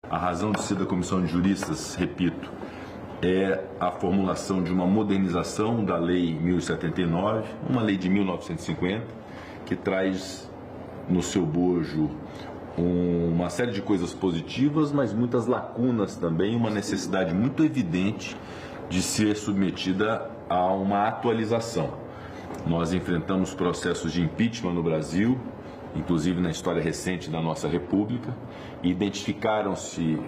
A razão de ser da Comissão de Juristas, repito, é a formulação de uma modernização da Lei 1079, uma lei de 1950, que traz no seu bojo uma série de coisas positivas, mas muitas lacunas também, uma necessidade muito evidente de ser submetida a uma atualização. Nós enfrentamos processos de impeachment no Brasil, inclusive na história recente da nossa República, e identificaram-se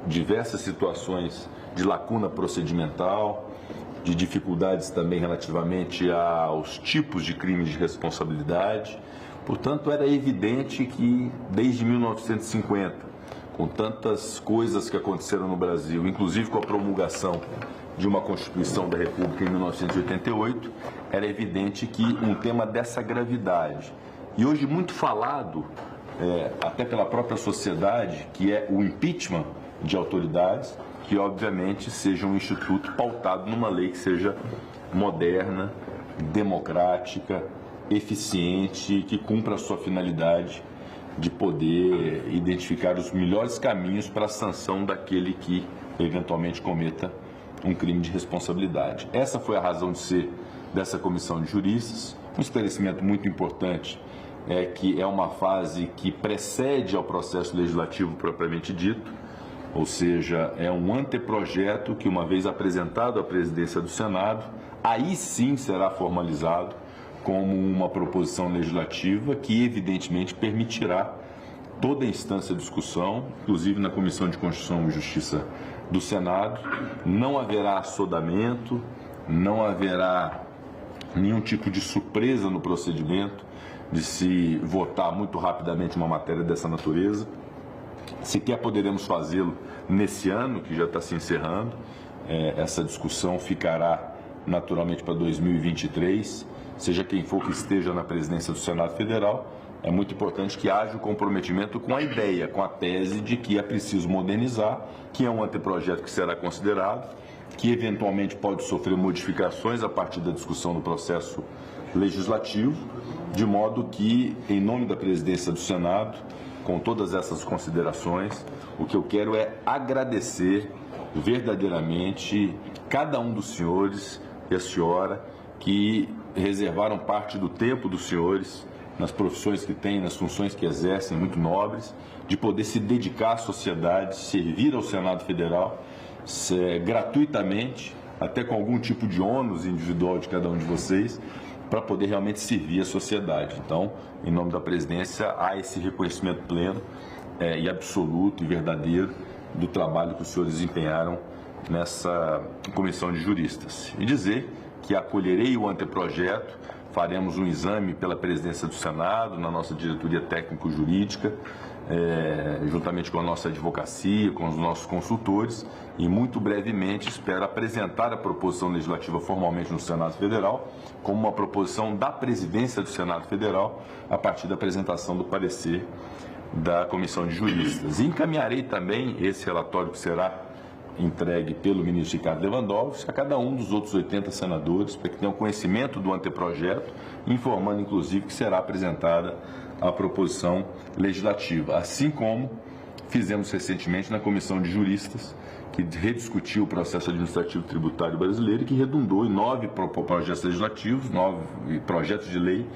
diversas situações de lacuna procedimental, de dificuldades também relativamente aos tipos de crimes de responsabilidade. Portanto, era evidente que desde 1950, com tantas coisas que aconteceram no Brasil, inclusive com a promulgação de uma Constituição da República em 1988, era evidente que um tema dessa gravidade, e hoje muito falado, até pela própria sociedade, que é o impeachment de autoridades, que obviamente seja um instituto pautado numa lei que seja moderna, democrática, eficiente, que cumpra a sua finalidade de poder identificar os melhores caminhos para a sanção daquele que eventualmente cometa um crime de responsabilidade. Essa foi a razão de ser dessa comissão de juristas. Um esclarecimento muito importante é que é uma fase que precede ao processo legislativo propriamente dito, ou seja, é um anteprojeto que, uma vez apresentado à presidência do Senado, aí sim será formalizado como uma proposição legislativa que, evidentemente, permitirá toda a instância de discussão, inclusive na Comissão de Constituição e Justiça do Senado. Não haverá assodamento, não haverá nenhum tipo de surpresa no procedimento de se votar muito rapidamente uma matéria dessa natureza. Sequer poderemos fazê-lo nesse ano, que já está se encerrando. Essa discussão ficará naturalmente para 2023, seja quem for que esteja na presidência do Senado Federal. É muito importante que haja o comprometimento com a ideia, com a tese de que é preciso modernizar, que é um anteprojeto que será considerado, que eventualmente pode sofrer modificações a partir da discussão do processo legislativo, de modo que, em nome da presidência do Senado, com todas essas considerações, o que eu quero é agradecer verdadeiramente cada um dos senhores e a senhora que reservaram parte do tempo dos senhores nas profissões que têm, nas funções que exercem, muito nobres, de poder se dedicar à sociedade, servir ao Senado Federal gratuitamente, até com algum tipo de ônus individual de cada um de vocês, para poder realmente servir a sociedade. Então, em nome da presidência, há esse reconhecimento pleno e absoluto e verdadeiro do trabalho que os senhores desempenharam nessa comissão de juristas. E dizer que acolherei o anteprojeto, faremos um exame pela presidência do Senado, na nossa diretoria técnico-jurídica, juntamente com a nossa advocacia, com os nossos consultores, e muito brevemente espero apresentar a proposição legislativa formalmente no Senado Federal, como uma proposição da presidência do Senado Federal, a partir da apresentação do parecer da Comissão de Juristas. E encaminharei também esse relatório que será entregue pelo ministro Ricardo Lewandowski a cada um dos outros 80 senadores, para que tenham conhecimento do anteprojeto, informando inclusive que será apresentada a proposição legislativa, assim como fizemos recentemente na Comissão de Juristas, que rediscutiu o processo administrativo tributário brasileiro e que redundou em 9 projetos legislativos, 9 projetos de lei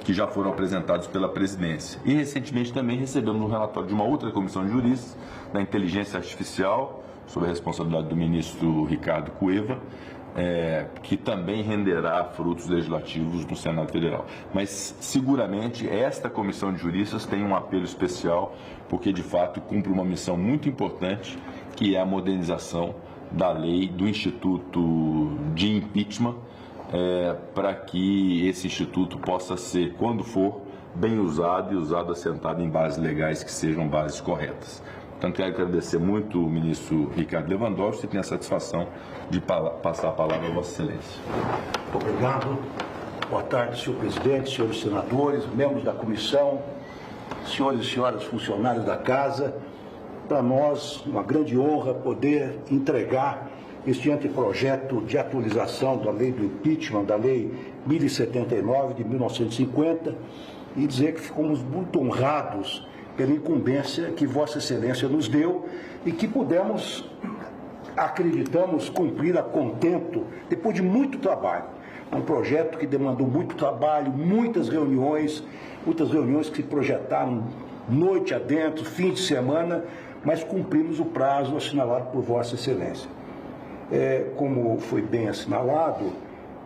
que já foram apresentados pela presidência. E recentemente também recebemos um relatório de uma outra Comissão de Juristas, da inteligência artificial, sob a responsabilidade do ministro Ricardo Cueva, que também renderá frutos legislativos no Senado Federal. Mas, seguramente, esta Comissão de Juristas tem um apelo especial, porque, de fato, cumpre uma missão muito importante, que é a modernização da lei do Instituto de Impeachment, para que esse instituto possa ser, quando for, bem usado e usado assentado em bases legais que sejam bases corretas. Portanto, quero agradecer muito o ministro Ricardo Lewandowski e tenho a satisfação de passar a palavra a Vossa Excelência. Obrigado. Boa tarde, senhor presidente, senhores senadores, membros da comissão, senhores e senhoras funcionários da casa. Para nós, uma grande honra poder entregar este anteprojeto de atualização da lei do impeachment, da lei 1079 de 1950, e dizer que ficamos muito honrados pela incumbência que Vossa Excelência nos deu e que pudemos, acreditamos, cumprir a contento, depois de muito trabalho. Um projeto que demandou muito trabalho, muitas reuniões que se projetaram noite adentro, fim de semana, mas cumprimos o prazo assinalado por Vossa Excelência. Como foi bem assinalado,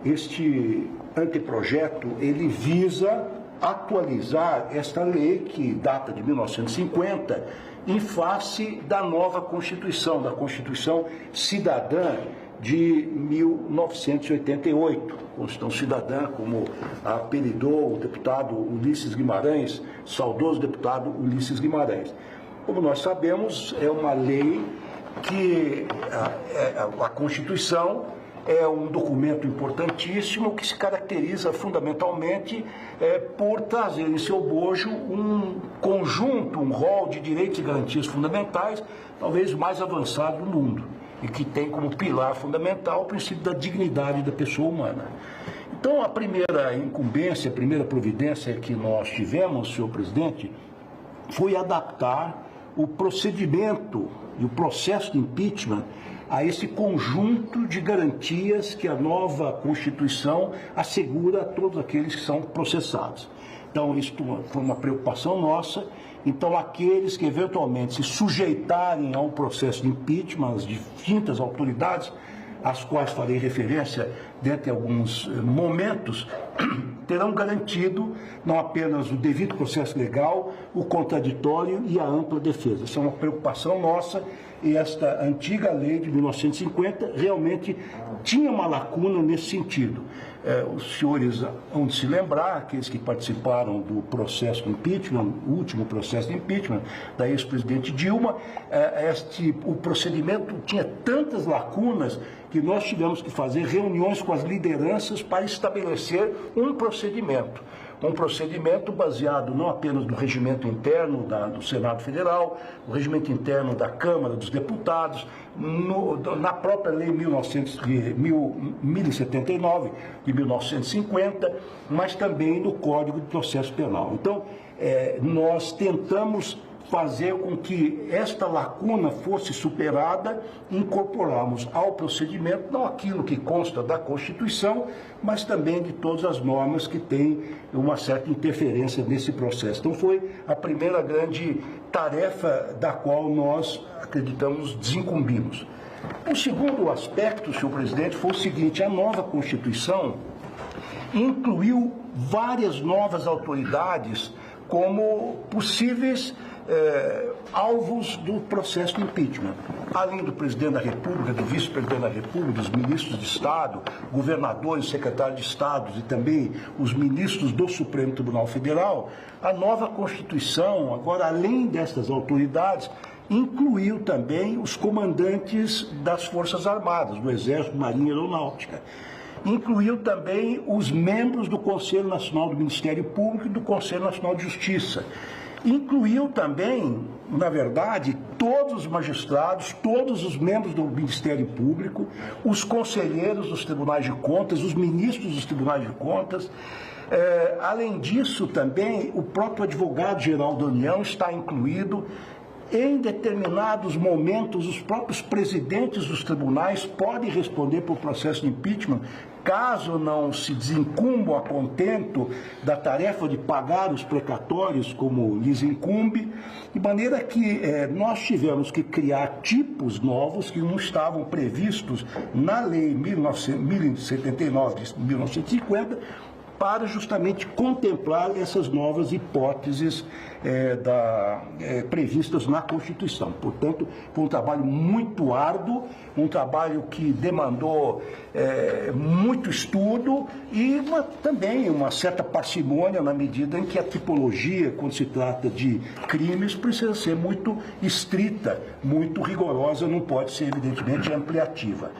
este anteprojeto, ele visa atualizar esta lei, que data de 1950, em face da nova Constituição, da Constituição Cidadã de 1988. Constituição Cidadã, como apelidou o deputado Ulisses Guimarães, saudoso deputado Ulisses Guimarães. Como nós sabemos, é uma lei que a Constituição é um documento importantíssimo que se caracteriza fundamentalmente por trazer em seu bojo um conjunto, um rol de direitos e garantias fundamentais, talvez mais avançado do mundo, e que tem como pilar fundamental o princípio da dignidade da pessoa humana. Então, a primeira incumbência, a primeira providência que nós tivemos, senhor presidente, foi adaptar o procedimento e o processo de impeachment a esse conjunto de garantias que a nova Constituição assegura a todos aqueles que são processados. Então, isso foi uma preocupação nossa. Então, aqueles que eventualmente se sujeitarem a um processo de impeachment, as distintas autoridades, às quais farei referência dentro de alguns momentos, terão garantido não apenas o devido processo legal, o contraditório e a ampla defesa. Essa é uma preocupação nossa, e esta antiga lei de 1950 realmente tinha uma lacuna nesse sentido. Os senhores vão de se lembrar, aqueles que participaram do processo de impeachment, o último processo de impeachment da ex-presidente Dilma, o procedimento tinha tantas lacunas que nós tivemos que fazer reuniões com as lideranças para estabelecer um procedimento baseado não apenas no regimento interno do Senado Federal, no regimento interno da Câmara dos Deputados, na própria Lei 1079 de 1950, mas também no Código de Processo Penal. Então, nós tentamos fazer com que esta lacuna fosse superada e incorporarmos ao procedimento não aquilo que consta da Constituição, mas também de todas as normas que têm uma certa interferência nesse processo. Então foi a primeira grande tarefa da qual nós acreditamos desincumbimos. O segundo aspecto, senhor presidente, foi o seguinte: a nova Constituição incluiu várias novas autoridades como possíveis alvos do processo de impeachment. Além do presidente da República, do vice-presidente da República, dos ministros de Estado, governadores, secretários de Estado e também os ministros do Supremo Tribunal Federal, a nova Constituição, agora, além dessas autoridades, incluiu também os comandantes das Forças Armadas, do Exército, Marinha e Aeronáutica. Incluiu também os membros do Conselho Nacional do Ministério Público e do Conselho Nacional de Justiça. Incluiu também, na verdade, todos os magistrados, todos os membros do Ministério Público, os conselheiros dos Tribunais de Contas, os ministros dos Tribunais de Contas. Além disso, também, o próprio advogado-geral da União está incluído. Em determinados momentos, os próprios presidentes dos tribunais podem responder por processo de impeachment, caso não se desincumbam a contento da tarefa de pagar os precatórios, como lhes incumbe, de maneira que nós tivemos que criar tipos novos que não estavam previstos na Lei 1079 de 1950, para justamente contemplar essas novas hipóteses previstas na Constituição. Portanto, foi um trabalho muito árduo, um trabalho que demandou muito estudo e também uma certa parcimônia na medida em que a tipologia, quando se trata de crimes, precisa ser muito estrita, muito rigorosa, não pode ser, evidentemente, ampliativa.